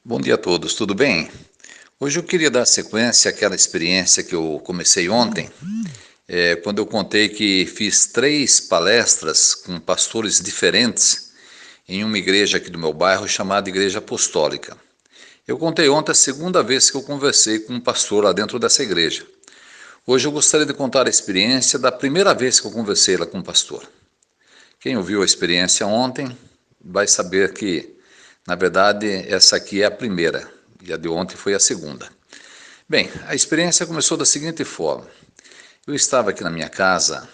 Bom dia a todos, tudo bem? Hoje eu queria dar sequência àquela experiência que eu comecei ontem, quando eu contei que fiz 3 palestras com pastores diferentes em uma igreja aqui do meu bairro chamada Igreja Apostólica. Eu contei ontem a segunda vez que eu conversei com um pastor lá dentro dessa igreja. Hoje eu gostaria de contar a experiência da primeira vez que eu conversei lá com um pastor. Quem ouviu a experiência ontem vai saber que, na verdade, essa aqui é a primeira e a de ontem foi a segunda. Bem, a experiência começou da seguinte forma. Eu estava aqui na minha casa,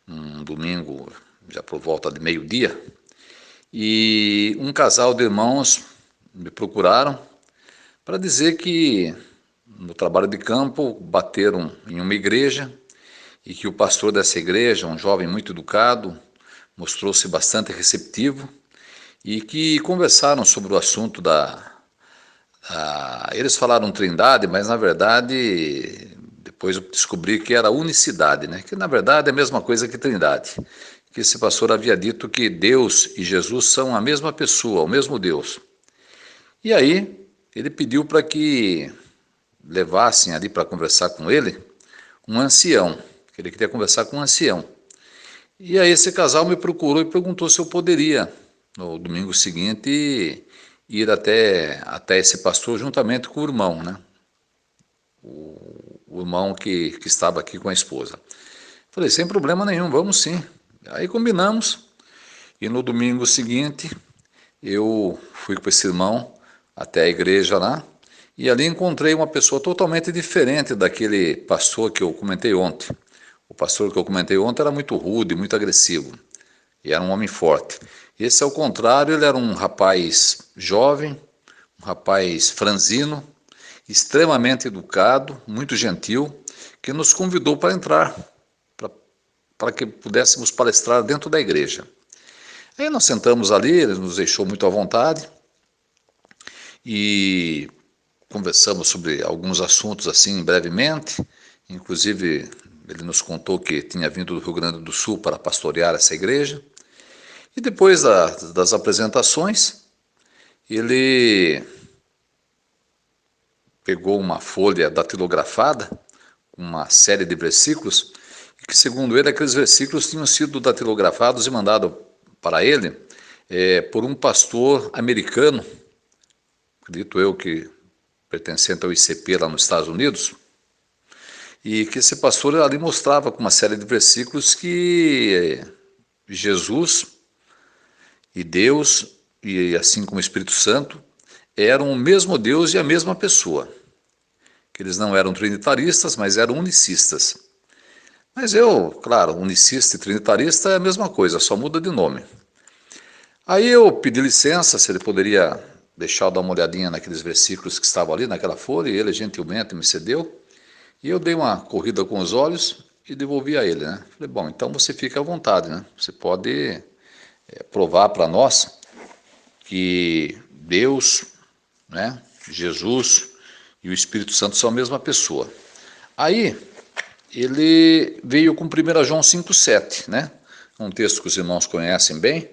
um domingo, já por volta de meio-dia, e um casal de irmãos me procuraram para dizer que no trabalho de campo bateram em uma igreja e que o pastor dessa igreja, um jovem muito educado, mostrou-se bastante receptivo e que conversaram sobre o assunto eles falaram trindade, mas na verdade depois eu descobri que era unicidade, né? Que na verdade é a mesma coisa que trindade. Que esse pastor havia dito que Deus e Jesus são a mesma pessoa, o mesmo Deus. E aí ele pediu para que levassem ali para conversar com ele um ancião, que ele queria conversar com um ancião. E aí esse casal me procurou e perguntou se eu poderia, no domingo seguinte, ir até esse pastor juntamente com o irmão, né? O irmão que estava aqui com a esposa. Falei, sem problema nenhum, vamos sim. Aí combinamos e no domingo seguinte eu fui com esse irmão até a igreja lá e ali encontrei uma pessoa totalmente diferente daquele pastor que eu comentei ontem. O pastor que eu comentei ontem era muito rude, muito agressivo e era um homem forte. Esse, ao contrário, ele era um rapaz jovem, um rapaz franzino, extremamente educado, muito gentil, que nos convidou para entrar, para que pudéssemos palestrar dentro da igreja. Aí nós sentamos ali, ele nos deixou muito à vontade e conversamos sobre alguns assuntos assim brevemente, inclusive ele nos contou que tinha vindo do Rio Grande do Sul para pastorear essa igreja. E depois das apresentações, ele pegou uma folha datilografada, uma série de versículos, que segundo ele aqueles versículos tinham sido datilografados e mandados para ele por um pastor americano, acredito eu que pertencente ao ICP lá nos Estados Unidos, e que esse pastor ali mostrava com uma série de versículos que Jesus e Deus, e assim como o Espírito Santo, eram o mesmo Deus e a mesma pessoa. Que eles não eram trinitaristas, mas eram unicistas. Mas eu, claro, unicista e trinitarista é a mesma coisa, só muda de nome. Aí eu pedi licença, se ele poderia deixar eu dar uma olhadinha naqueles versículos que estavam ali naquela folha, e ele gentilmente me cedeu. E eu dei uma corrida com os olhos e devolvi a ele, né? Falei, bom, então você fica à vontade, né? Você pode provar para nós que Deus, né, Jesus e o Espírito Santo são a mesma pessoa. Aí ele veio com 1 João 5,7, né? Um texto que os irmãos conhecem bem,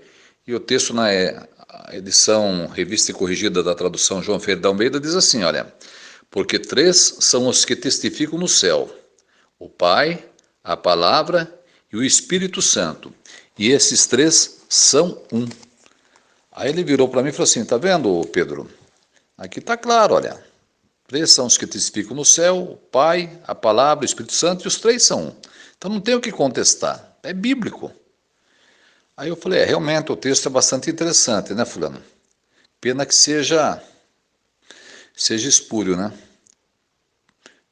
e o texto na edição revista e corrigida da tradução João Ferreira de Almeida diz assim, olha, porque 3 são os que testificam no céu, o Pai, a Palavra e o Espírito Santo, e esses 3 são um. Aí ele virou para mim e falou assim, tá vendo, Pedro? Aqui está claro, olha, 3 são os que testificam no céu, o Pai, a Palavra, o Espírito Santo, e os 3 são um. Então não tem o que contestar, é bíblico. Aí eu falei, realmente o texto é bastante interessante, né, fulano? Pena que seja espúrio, né?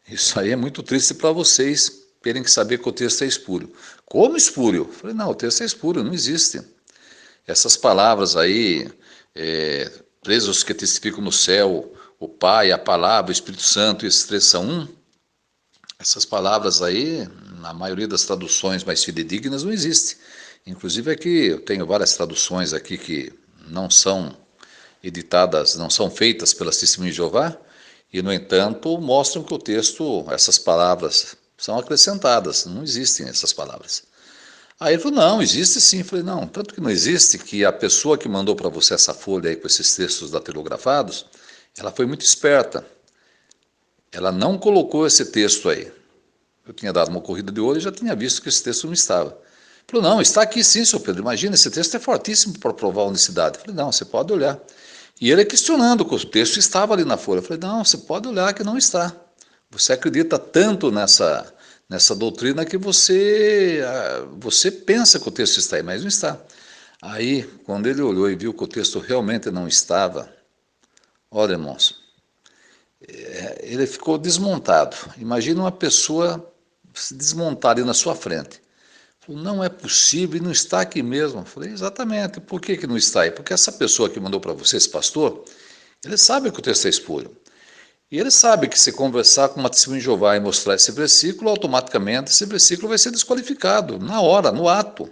Isso aí é muito triste para vocês terem que saber que o texto é espúrio. Como espúrio? Eu falei, não, o texto é espúrio, não existe. Essas palavras aí, presos que testificam no céu, o Pai, a Palavra, o Espírito Santo, e esses 3 são um, essas palavras aí, na maioria das traduções mais fidedignas, não existe. Inclusive aqui eu tenho várias traduções aqui que não são editadas, não são feitas pelas Testemunhas de Jeová, e no entanto mostram que o texto, essas palavras são acrescentadas, não existem essas palavras. Aí ele falou, não, existe sim. Eu falei, não, tanto que não existe, que a pessoa que mandou para você essa folha aí com esses textos datilografados, ela foi muito esperta. Ela não colocou esse texto aí. Eu tinha dado uma corrida de olho e já tinha visto que esse texto não estava. Ele falou, não, está aqui sim, senhor Pedro. Imagina, esse texto é fortíssimo para provar a unicidade. Eu falei, não, você pode olhar. E ele questionando que o texto estava ali na folha. Eu falei, não, você pode olhar que não está. Você acredita tanto nessa doutrina que você pensa que o texto está aí, mas não está. Aí, quando ele olhou e viu que o texto realmente não estava, olha, irmãos, ele ficou desmontado. Imagina uma pessoa se desmontar ali na sua frente. Falou, não é possível, e não está aqui mesmo. Eu falei, exatamente, por que não está aí? Porque essa pessoa que mandou para você, esse pastor, ele sabe que o texto é espúrio. E ele sabe que se conversar com uma testemunha de Jeová e mostrar esse versículo, automaticamente esse versículo vai ser desqualificado, na hora, no ato.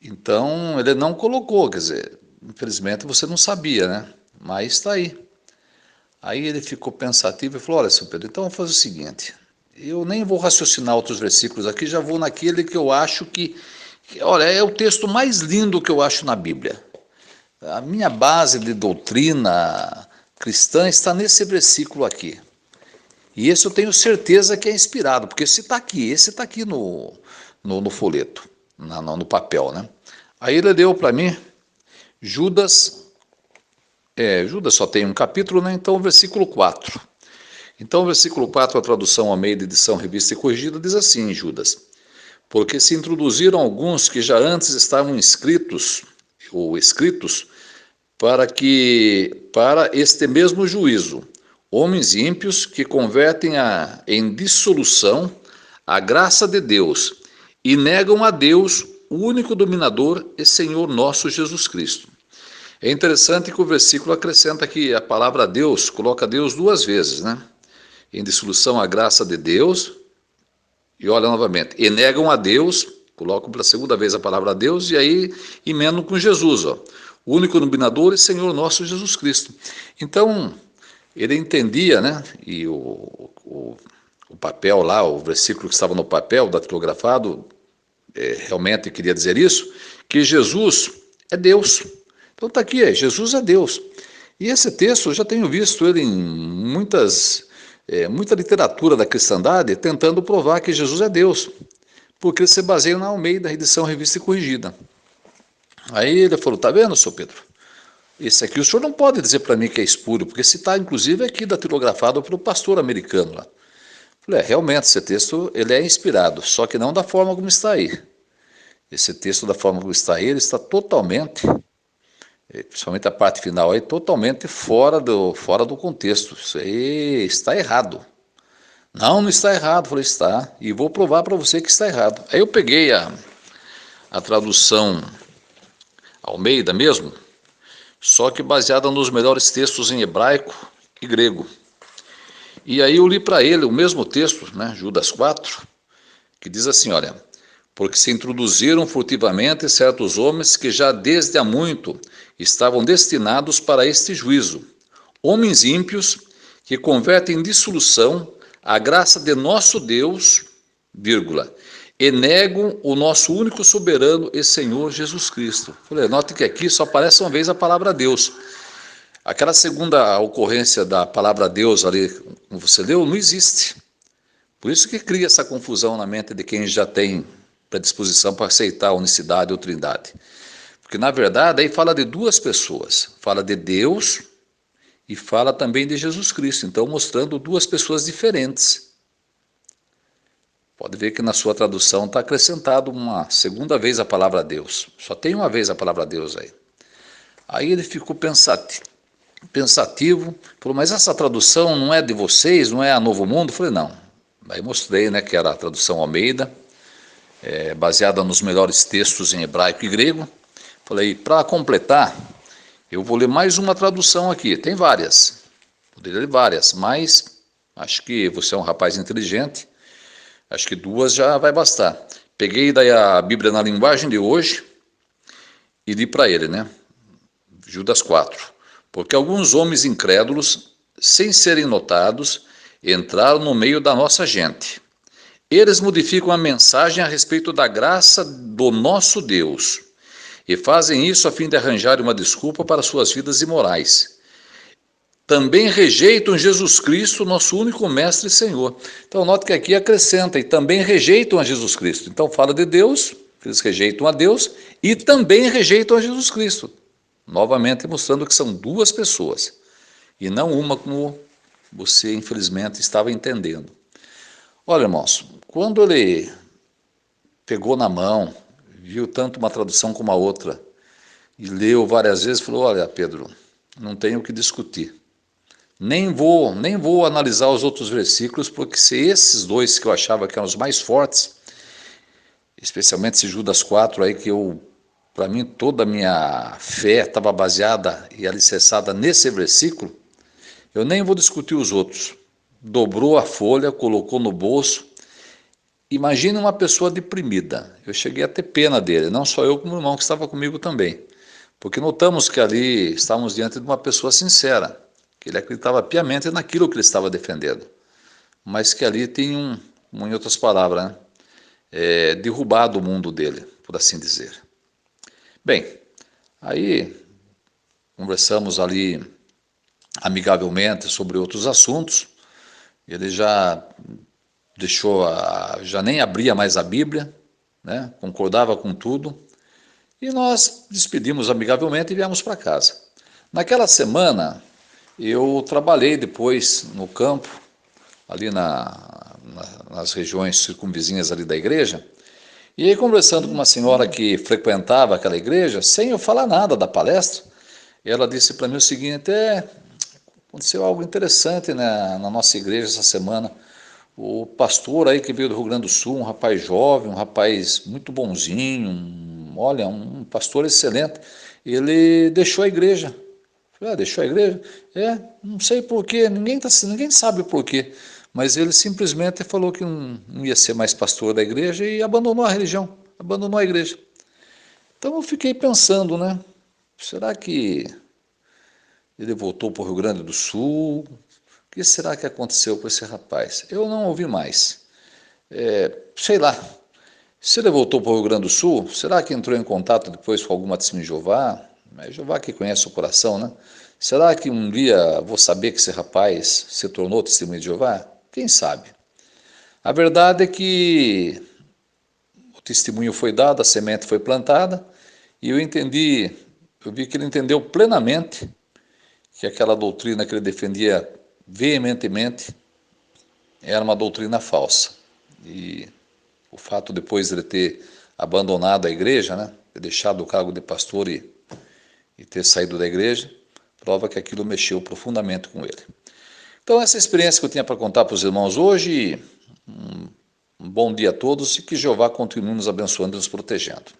Então, ele não colocou, quer dizer, infelizmente você não sabia, né? Mas está aí. Aí ele ficou pensativo e falou, olha, seu Pedro, então vamos fazer o seguinte, eu nem vou raciocinar outros versículos aqui, já vou naquele que eu acho olha, é o texto mais lindo que eu acho na Bíblia. A minha base de doutrina cristã está nesse versículo aqui. E esse eu tenho certeza que é inspirado, porque esse está aqui no folheto, no papel, né? Aí ele deu para mim, Judas só tem um capítulo, né? Então o versículo 4. Então o versículo 4, a tradução Almeida, edição revista e corrigida, diz assim, Judas, porque se introduziram alguns que já antes estavam escritos para este mesmo juízo, homens ímpios que convertem em dissolução a graça de Deus e negam a Deus, o único dominador e Senhor nosso Jesus Cristo. É interessante que o versículo acrescenta que a palavra Deus, coloca Deus duas vezes, né? Em dissolução a graça de Deus, e olha novamente, e negam a Deus, colocam pela segunda vez a palavra Deus, e aí emendam com Jesus, ó, o único dominador e Senhor nosso Jesus Cristo. Então, ele entendia, né, e o papel lá, o versículo que estava no papel, datilografado, realmente queria dizer isso, que Jesus é Deus. Então está aqui, Jesus é Deus. E esse texto, eu já tenho visto ele em muita literatura da cristandade tentando provar que Jesus é Deus, porque ele se baseia na Almeida, edição revista e corrigida. Aí ele falou, tá vendo, senhor Pedro? Esse aqui o senhor não pode dizer para mim que é espúrio, porque se está inclusive aqui datilografado pelo pastor americano lá. Falei, realmente, esse texto ele é inspirado, só que não da forma como está aí. Esse texto, da forma como está aí, ele está totalmente, principalmente a parte final aí, totalmente fora do contexto. Isso aí está errado. Não está errado. Falei, está. E vou provar para você que está errado. Aí eu peguei a tradução Almeida mesmo, só que baseada nos melhores textos em hebraico e grego. E aí eu li para ele o mesmo texto, né, Judas 4, que diz assim, olha, porque se introduziram furtivamente certos homens que já desde há muito estavam destinados para este juízo, homens ímpios que convertem em dissolução a graça de nosso Deus, vírgula, e negam o nosso único soberano e Senhor Jesus Cristo. Falei, note que aqui só aparece uma vez a palavra Deus. Aquela segunda ocorrência da palavra Deus ali, como você leu, não existe. Por isso que cria essa confusão na mente de quem já tem predisposição para aceitar a unicidade ou trindade. Porque, na verdade, aí fala de duas pessoas. Fala de Deus e fala também de Jesus Cristo. Então, mostrando duas pessoas diferentes. Pode ver que na sua tradução está acrescentado uma segunda vez a palavra Deus. Só tem uma vez a palavra Deus aí. Aí ele ficou pensativo, falou, mas essa tradução não é de vocês, não é a Novo Mundo? Eu falei, não. Aí mostrei, né, que era a tradução Almeida, baseada nos melhores textos em hebraico e grego. Falei, para completar, eu vou ler mais uma tradução aqui. Tem várias, poderia ler várias, mas acho que você é um rapaz inteligente, acho que duas já vai bastar. Peguei daí a Bíblia na linguagem de hoje e li para ele, né? Judas 4. Porque alguns homens incrédulos, sem serem notados, entraram no meio da nossa gente, Eles modificam a mensagem a respeito da graça do nosso Deus e fazem isso a fim de arranjar uma desculpa para suas vidas imorais. Também rejeitam Jesus Cristo, nosso único mestre e Senhor. Então, note que aqui acrescenta, e também rejeitam a Jesus Cristo. Então, fala de Deus, eles rejeitam a Deus, e também rejeitam a Jesus Cristo. Novamente mostrando que são duas pessoas, e não uma como você, infelizmente, estava entendendo. Olha, irmãos, quando ele pegou na mão, viu tanto uma tradução como a outra, e leu várias vezes, falou, olha, Pedro, não tenho o que discutir. Nem vou analisar os outros versículos, porque se esses dois que eu achava que eram os mais fortes, especialmente esse Judas 4 aí, que para mim toda a minha fé estava baseada e alicerçada nesse versículo, eu nem vou discutir os outros. Dobrou a folha, colocou no bolso. Imagine uma pessoa deprimida. Eu cheguei a ter pena dele, não só eu, como o irmão que estava comigo também. Porque notamos que ali estávamos diante de uma pessoa sincera, que ele acreditava piamente naquilo que ele estava defendendo, mas que ali tem em outras palavras, né, derrubado o mundo dele, por assim dizer. Bem, aí conversamos ali amigavelmente sobre outros assuntos, ele já deixou, já nem abria mais a Bíblia, né, concordava com tudo, e nós despedimos amigavelmente e viemos para casa. Naquela semana, eu trabalhei depois no campo, ali nas regiões circunvizinhas ali da igreja, e aí conversando com uma senhora que frequentava aquela igreja, sem eu falar nada da palestra, ela disse para mim o seguinte, aconteceu algo interessante, né, na nossa igreja essa semana, o pastor aí que veio do Rio Grande do Sul, um rapaz jovem, um rapaz muito bonzinho, olha, um pastor excelente, ele deixou a igreja. Deixou a igreja? Não sei porquê, ninguém sabe porquê, mas ele simplesmente falou que não ia ser mais pastor da igreja e abandonou a religião, abandonou a igreja. Então eu fiquei pensando, né? Será que ele voltou para o Rio Grande do Sul? O que será que aconteceu com esse rapaz? Eu não ouvi mais. Sei lá. Se ele voltou para o Rio Grande do Sul, será que entrou em contato depois com alguma testemunha de Jeová? Mas Jeová que conhece o coração, né? Será que um dia vou saber que esse rapaz se tornou testemunha de Jeová? Quem sabe? A verdade é que o testemunho foi dado, a semente foi plantada, e eu vi que ele entendeu plenamente que aquela doutrina que ele defendia veementemente era uma doutrina falsa. E o fato depois de ele ter abandonado a igreja, né, ter deixado o cargo de pastor e ter saído da igreja, prova que aquilo mexeu profundamente com ele. Então essa experiência que eu tinha para contar para os irmãos hoje, um bom dia a todos e que Jeová continue nos abençoando e nos protegendo.